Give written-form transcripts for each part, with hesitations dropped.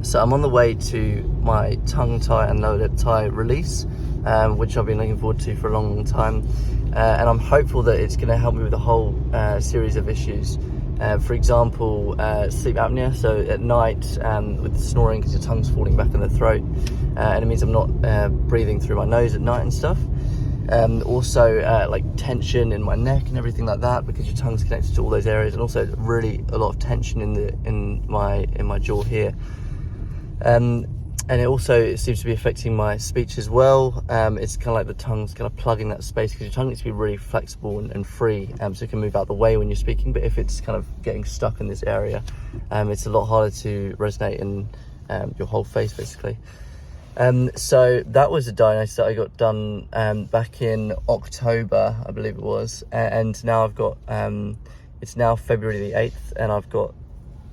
So I'm on the way to my tongue tie and lower lip tie release, which I've been looking forward to for a long time. And I'm hopeful that it's going to help me with a whole series of issues. For example, sleep apnea. So at night, with the snoring, because your tongue's falling back in the throat, and it means I'm not breathing through my nose at night and stuff. Also, like tension in my neck and everything like that, because your tongue's connected to all those areas, and also really a lot of tension in my jaw here. And it seems to be affecting my speech as well. It's kind of like the tongue's kind of plugging that space, because your tongue needs to be really flexible and free, so it can move out the way when you're speaking. But if it's kind of getting stuck in this area, it's a lot harder to resonate in your whole face, basically. So that was a diagnosis that I got done back in October, I believe it was, and now I've got it's now February the 8th, and I've got,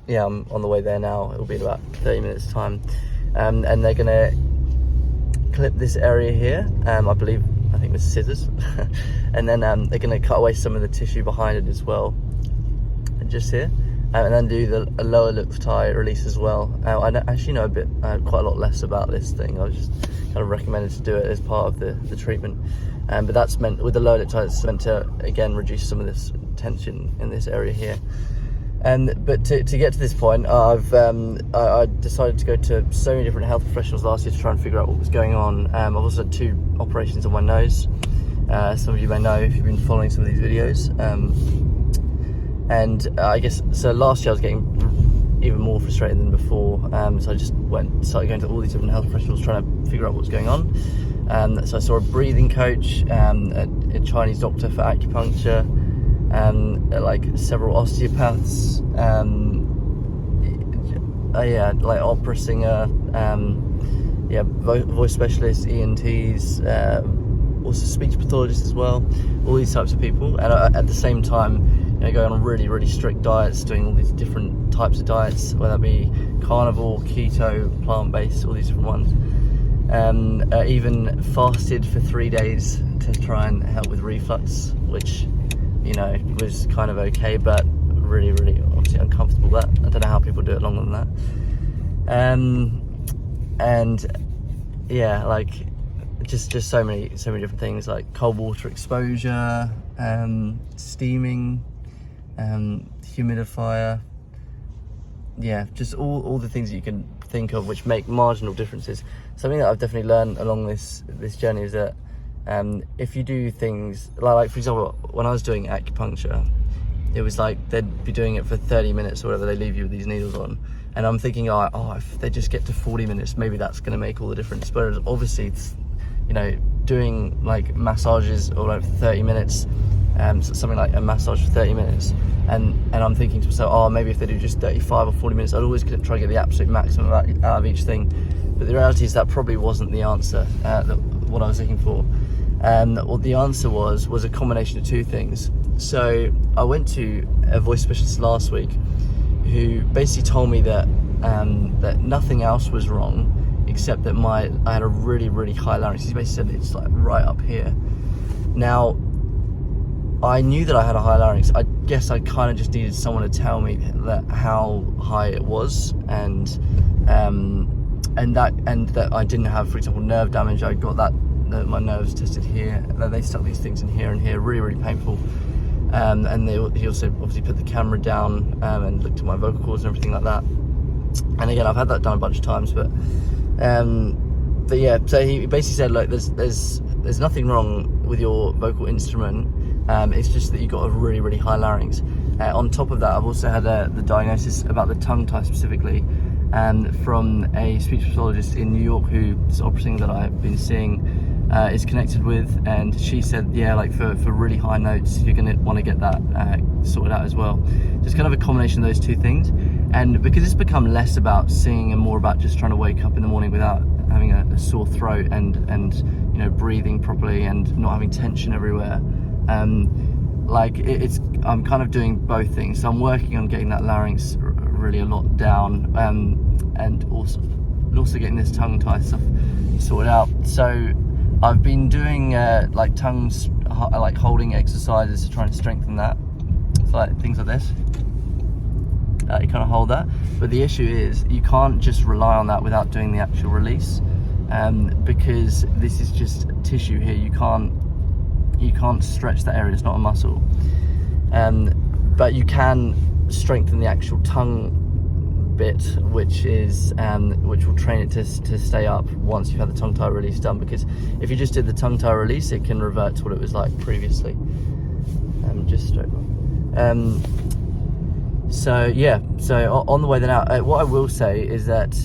I'm on the way there now. It'll be in about 30 minutes time. And they're gonna clip this area here, I think with scissors, and then they're gonna cut away some of the tissue behind it as well, and just here, and then do the lower lip tie release as well. I actually know quite a lot less about this thing. I was just kind of recommended to do it as part of the treatment, but that's meant, with the lower lip tie, it's meant to again reduce some of this tension in this area here. But to get to this point, I decided to go to so many different health professionals last year to try and figure out what was going on. I've also had 2 operations on my nose. Some of you may know if you've been following some of these videos. And I guess, so last year I was getting even more frustrated than before. So I just started going to all these different health professionals trying to figure out what's going on. So I saw a breathing coach, a Chinese doctor for acupuncture, like several osteopaths, like opera singer, voice specialists, ENTs, also speech pathologists as well, all these types of people. And at the same time, going on really, really strict diets, doing all these different types of diets, whether that be carnivore, keto, plant-based, all these different ones. Even fasted for 3 days to try and help with reflux, which was kind of okay, but really, really obviously uncomfortable. That I don't know how people do it longer than that. And yeah, like just so many different things, like cold water exposure, steaming, humidifier, just all the things that you can think of which make marginal differences. Something that I've definitely learned along this journey is that if you do things like for example, when I was doing acupuncture, it was like they'd be doing it for 30 minutes or whatever, they leave you with these needles on, and I'm thinking, if they just get to 40 minutes, maybe that's going to make all the difference. But obviously, doing like massages or like 30 minutes, something like a massage for 30 minutes, and I'm thinking to myself, maybe if they do just 35 or 40 minutes, I'd always try to get the absolute maximum out of each thing. But the reality is that probably wasn't the answer, what I was looking for. What the answer was a combination of 2 things. So I went to a voice specialist last week who basically told me that that nothing else was wrong, except that I had a really, really high larynx. He basically said it's like right up here. Now, I knew that I had a high larynx. I guess I kind of just needed someone to tell me that how high it was, and that I didn't have, for example, nerve damage. I got that. My nerves tested here. They stuck these things in here and here, really, really painful. And he also obviously put the camera down and looked at my vocal cords and everything like that. And again, I've had that done a bunch of times, but yeah. So he basically said, like, there's nothing wrong with your vocal instrument. It's just that you got a really, really high larynx. On top of that, I've also had the diagnosis about the tongue tie specifically, from a speech pathologist in New York, who this opera singer that I've been seeing is connected with, and she said, like for really high notes, you're going to want to get that sorted out as well. Just kind of a combination of those 2 things. And because it's become less about singing and more about just trying to wake up in the morning without having a sore throat and breathing properly and not having tension everywhere, I'm kind of doing both things. So I'm working on getting that larynx really a lot down, and also getting this tongue tie stuff sorted out. So I've been doing like tongues, like holding exercises to try and strengthen that. So like things like this. you kind of hold that. But the issue is you can't just rely on that without doing the actual release, because this is just tissue here. You can't stretch that area. It's not a muscle, but you can strengthen the actual tongue bit, which will train it to stay up once you've had the tongue tie release done. Because if you just did the tongue tie release, it can revert to what it was like previously. Just straight on. So yeah, so on the way then out, what I will say is that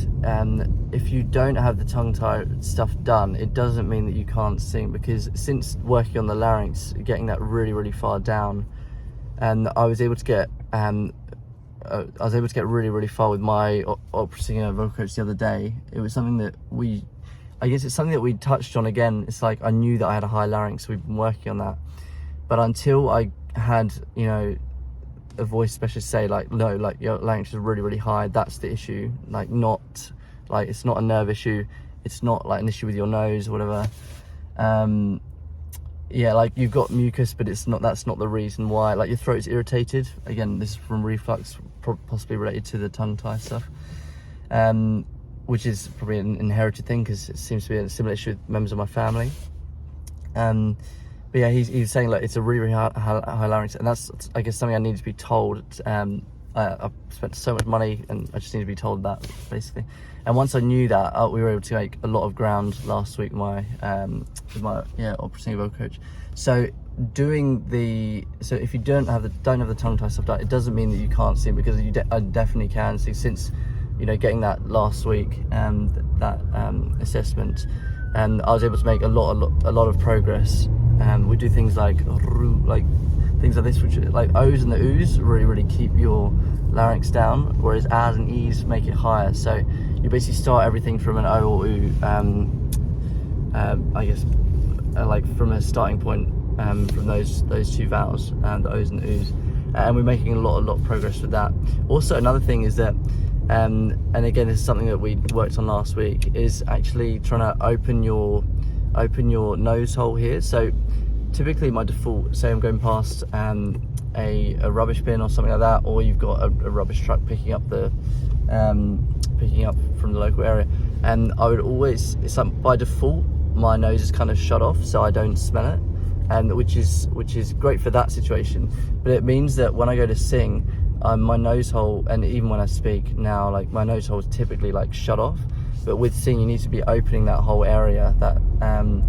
if you don't have the tongue tie stuff done, it doesn't mean that you can't sing, because since working on the larynx, getting that really far down, I was able to get really far with my opera singer vocal coach the other day. It was something that it's something that we touched on again. It's like I knew that I had a high larynx, so we've been working on that. But until I had, a voice specialist say like, no, like your larynx is really high, that's the issue. Like it's not a nerve issue. It's not like an issue with your nose or whatever. Yeah, like you've got mucus, but that's not the reason why. Like your throat's irritated. Again, this is from reflux, possibly related to the tongue tie stuff, which is probably an inherited thing, because it seems to be a similar issue with members of my family. But yeah, he's saying like it's a really high larynx, and that's, I guess, something I need to be told. I've spent so much money, and I just need to be told that, basically. And once I knew that, we were able to make a lot of ground last week with my opera singer vocal coach. So if you don't have the tongue tie stuff done, it doesn't mean that you can't sing, because I definitely can sing. Since getting that last week, that assessment, and I was able to make a lot of progress. We do things like things like this, which like O's and the U's really keep your larynx down, whereas A's and E's make it higher. So you basically start everything from an O or U, I guess, like from a starting point, from those two vowels, the O's and the U's, and we're making a lot of progress with that. Also, another thing is that, and again, this is something that we worked on last week, is actually trying to open your nose hole here. So typically my default, say I'm going past a rubbish bin or something like that, or you've got a rubbish truck picking up from the local area, and I would always, it's like by default my nose is kind of shut off so I don't smell it, and which is great for that situation. But it means that when I go to sing, my nose hole, and even when I speak now, like my nose hole is typically like shut off. But with singing, you need to be opening that whole area, and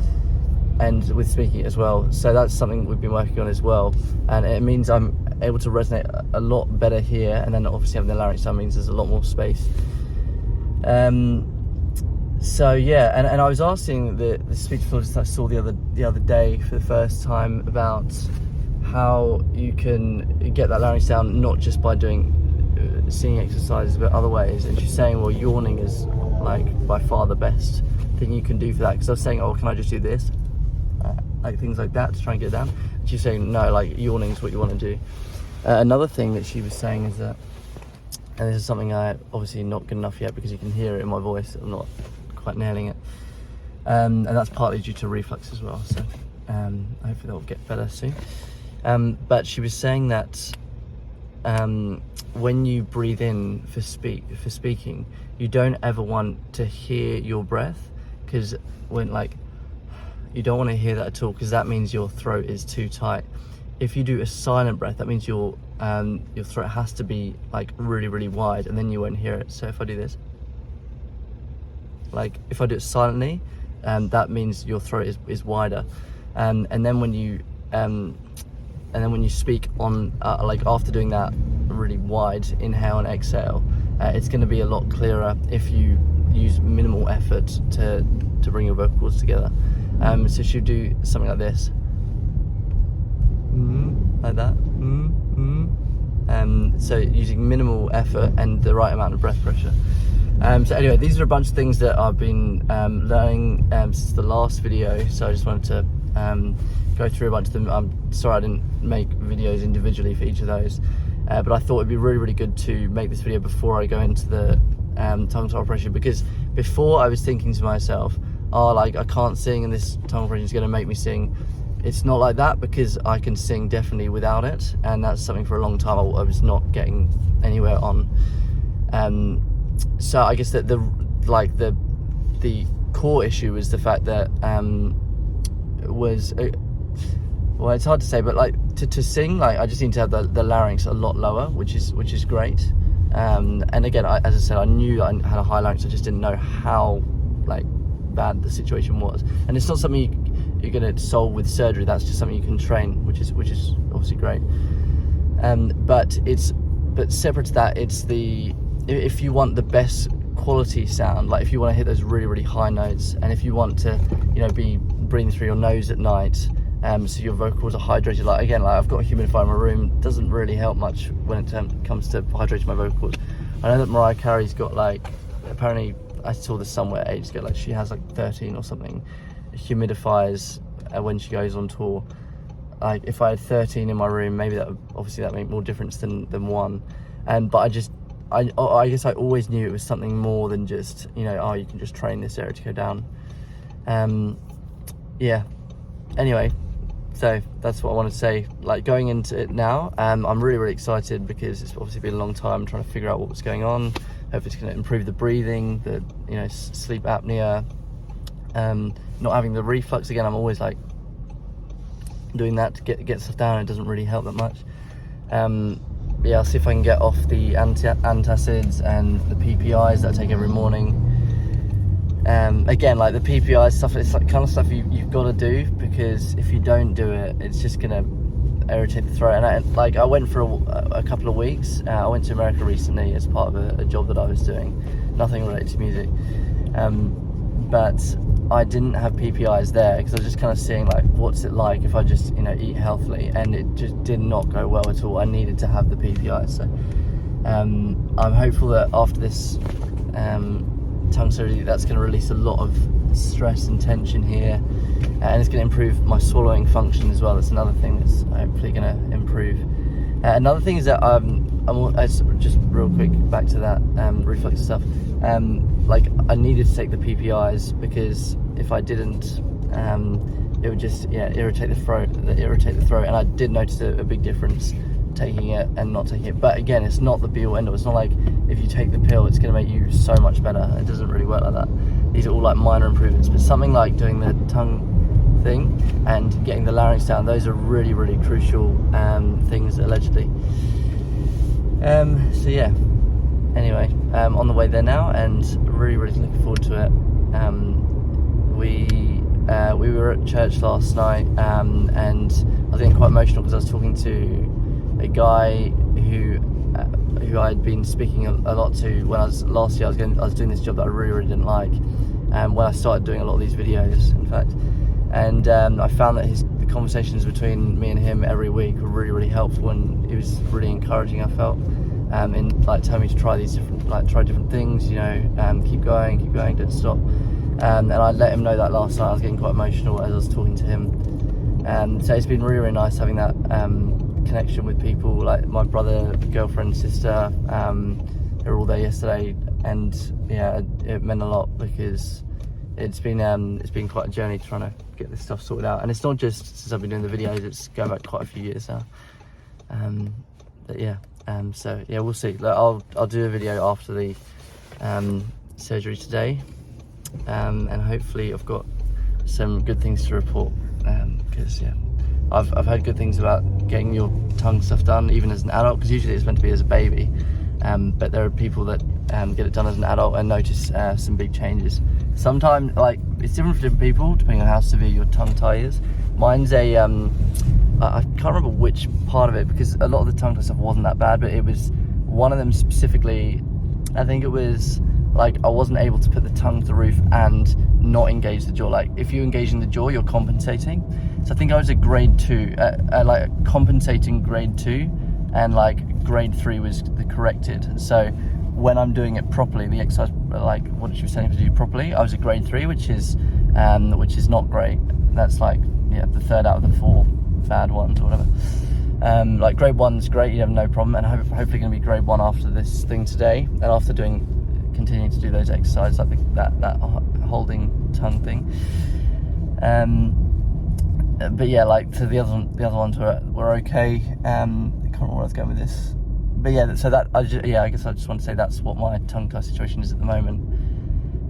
with speaking as well. So that's something we've been working on as well, and it means I'm able to resonate a lot better here. And then obviously having the larynx down means there's a lot more space. So yeah, and I was asking the speech pathologist I saw the other day for the first time about how you can get that larynx down, not just by doing singing exercises, but other ways. And she's saying, well, yawning is like by far the best thing you can do for that. Because I was saying, oh, can I just do this, like things like that to try and get it down? And she's saying, no, like yawning is what you want to do. Another thing that she was saying is that, and this is something I obviously not good enough yet because you can hear it in my voice, I'm not quite nailing it, and that's partly due to reflux as well, so hopefully that'll get better soon. But she was saying that when you breathe in for speaking, you don't ever want to hear your breath, because when you don't want to hear that at all, because that means your throat is too tight. If you do a silent breath, that means your throat has to be like really wide, and then you won't hear it. So if I do this, like if I do it silently, that means your throat is wider, and then when you speak on like after doing that really wide inhale and exhale, it's going to be a lot clearer if you use minimal effort to bring your vocal cords together. So she'll do something like this, like that, so using minimal effort and the right amount of breath pressure. So anyway, these are a bunch of things that I've been learning since the last video, so I just wanted to go through a bunch of them. I'm sorry I didn't make videos individually for each of those, but I thought it'd be really good to make this video before I go into the tongue tie operation, because before I was thinking to myself, oh, like I can't sing and this tongue operation is going to make me sing. It's not like that, because I can sing definitely without it, and that's something for a long time I was not getting anywhere on. So I guess that the core issue was the fact that well, it's hard to say, but like to sing, like I just need to have the larynx a lot lower, which is great. And again, as I said, I knew I had a high larynx. I just didn't know how like bad the situation was. And it's not something you're going to solve with surgery. That's just something you can train, which is obviously great. But separate to that, it's if you want the best quality sound, like if you want to hit those really, really high notes, and if you want to, be breathing through your nose at night, so your vocals are hydrated. Like again, like I've got a humidifier in my room. It doesn't really help much when it comes to hydrating my vocals. I know that Mariah Carey's got like, apparently I saw this somewhere ages ago, like she has like 13 or something humidifiers when she goes on tour. Like if I had 13 in my room, maybe that would make more difference than one. But I guess I always knew it was something more than just, you can just train this area to go down. Yeah. Anyway, so that's what I wanted to say. Like going into it now, I'm really, really excited because it's obviously been a long time trying to figure out what was going on. Hope it's going to improve the breathing, the sleep apnea, not having the reflux again. I'm always like doing that to get stuff down. It doesn't really help that much. Yeah, I'll see if I can get off the antacids and the PPIs that I take every morning. Again, like the PPI stuff, it's like kind of stuff you've got to do, because if you don't do it, it's just gonna irritate the throat. And I went for a couple of weeks. I went to America recently as part of a job that I was doing, nothing related to music. But I didn't have PPIs there because I was just kind of seeing like what's it like if I just eat healthily, and it just did not go well at all. I needed to have the PPIs. So I'm hopeful that after this tongue surgery, that's going to release a lot of stress and tension here, and it's going to improve my swallowing function as well. That's another thing that's hopefully going to improve. Another thing is that just real quick back to that reflux stuff. Like I needed to take the PPIs because if I didn't, it would just irritate the throat, and I did notice a big difference taking it and not taking it. But again, it's not the be all end all. It's not like if you take the pill it's going to make you so much better. It doesn't really work like that. These are all like minor improvements, but something like doing the tongue thing and getting the larynx down, those are really, really crucial things allegedly. So yeah, anyway, on the way there now, and really, really looking forward to it. We were at church last night, and I was getting quite emotional because I was talking to a guy who I'd been speaking a lot to when I was last year. I was doing this job that I really, really didn't like, when I started doing a lot of these videos, in fact. And I found that the conversations between me and him every week were really, really helpful, and it was really encouraging, I felt, in like telling me to try different things, keep going, don't stop. And I let him know that last night. I was getting quite emotional as I was talking to him. So it's been really, really nice having that connection with people, like my brother, girlfriend, sister, who were all there yesterday, and yeah, it meant a lot because it's been quite a journey trying to get this stuff sorted out. And it's not just since I've been doing the videos, it's going back quite a few years now. But yeah, so yeah, we'll see. I'll do a video after the surgery today, and hopefully I've got some good things to report, because yeah, I've heard good things about getting your tongue stuff done even as an adult, because usually it's meant to be as a baby, but there are people that get it done as an adult and notice some big changes. Sometimes, like, it's different for different people depending on how severe your tongue tie is. Mine's I can't remember which part of it, because a lot of the tongue tie stuff wasn't that bad, but it was one of them specifically. I think it was like I wasn't able to put the tongue to the roof and not engage the jaw. Like if you engage in the jaw, you're compensating. So I think I was at grade 2, like compensating grade 2, and like grade 3 was the corrected. So when I'm doing it properly, the exercise, like what she was telling me to do properly, I was at grade 3, which is not great. That's like, yeah, the 3rd out of the 4 bad ones or whatever. Like grade 1's great, you have no problem, and hopefully going to be grade 1 after this thing today, and after continuing to do those exercises, like that holding tongue thing. But yeah, like to the other ones were okay. I can't remember where I was going with this, but yeah, so that I guess I just want to say that's what my tongue tie situation is at the moment.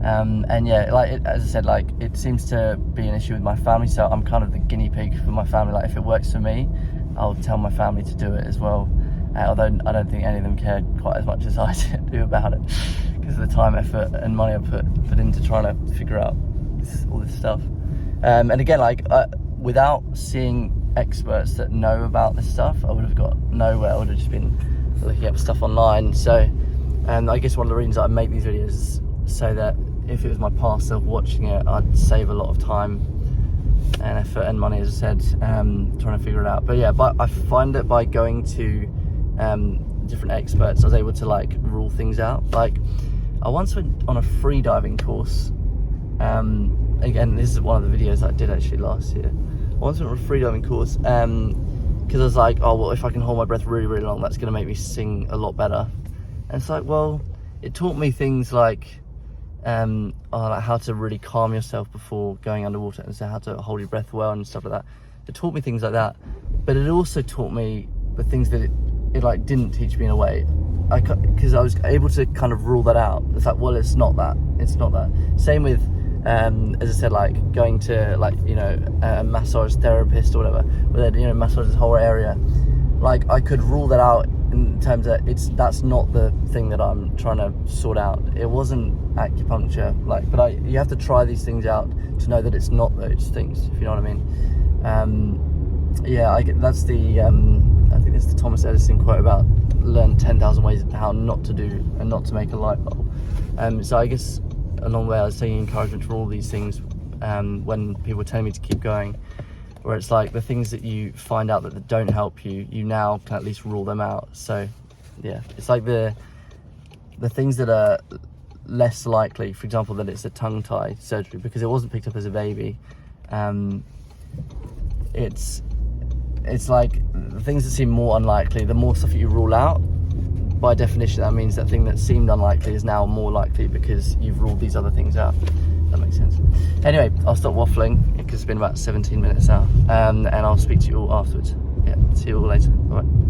And yeah, like as I said, like it seems to be an issue with my family, so I'm kind of the guinea pig for my family. Like if it works for me, I'll tell my family to do it as well. Although I don't think any of them care quite as much as I do about it, because of the time, effort, and money I put into trying to figure out all this stuff. And again, like without seeing experts that know about this stuff, I would have got nowhere. I would have just been looking up stuff online. So, I guess one of the reasons I make these videos is so that if it was my past self watching it, I'd save a lot of time and effort and money, as I said, trying to figure it out. But yeah, I find that by going to different experts, I was able to like rule things out. Like I once went on a free diving course. Again, this is one of the videos I did actually last year. I once went on a free diving course because I was like, oh well, if I can hold my breath really, really long, that's going to make me sing a lot better. And it's like, well, it taught me things like like how to really calm yourself before going underwater, and so how to hold your breath well and stuff like that. It taught me things like that, but it also taught me the things that it like didn't teach me in a way, because I was able to kind of rule that out. It's like, well, it's not that. Same with as I said, like going to like, you know, a massage therapist or whatever, where they, you know, massage this whole area. Like I could rule that out in terms that that's not the thing that I'm trying to sort out. It wasn't acupuncture, like, but you have to try these things out to know that it's not those things, if you know what I mean. Yeah, that's the I think it's the Thomas Edison quote about learn 10,000 ways how not to do and not to make a light bulb. So I guess along the way I was taking encouragement for all these things when people were telling me to keep going, where it's like the things that you find out that don't help you, you now can at least rule them out. So yeah, it's like the things that are less likely, for example, that it's a tongue tie surgery because it wasn't picked up as a baby. It's like the things that seem more unlikely, the more stuff that you rule out, by definition that means that thing that seemed unlikely is now more likely because you've ruled these other things out. That makes sense. Anyway, I'll stop waffling because it's been about 17 minutes now, and I'll speak to you all afterwards. Yeah, see you all later. Bye.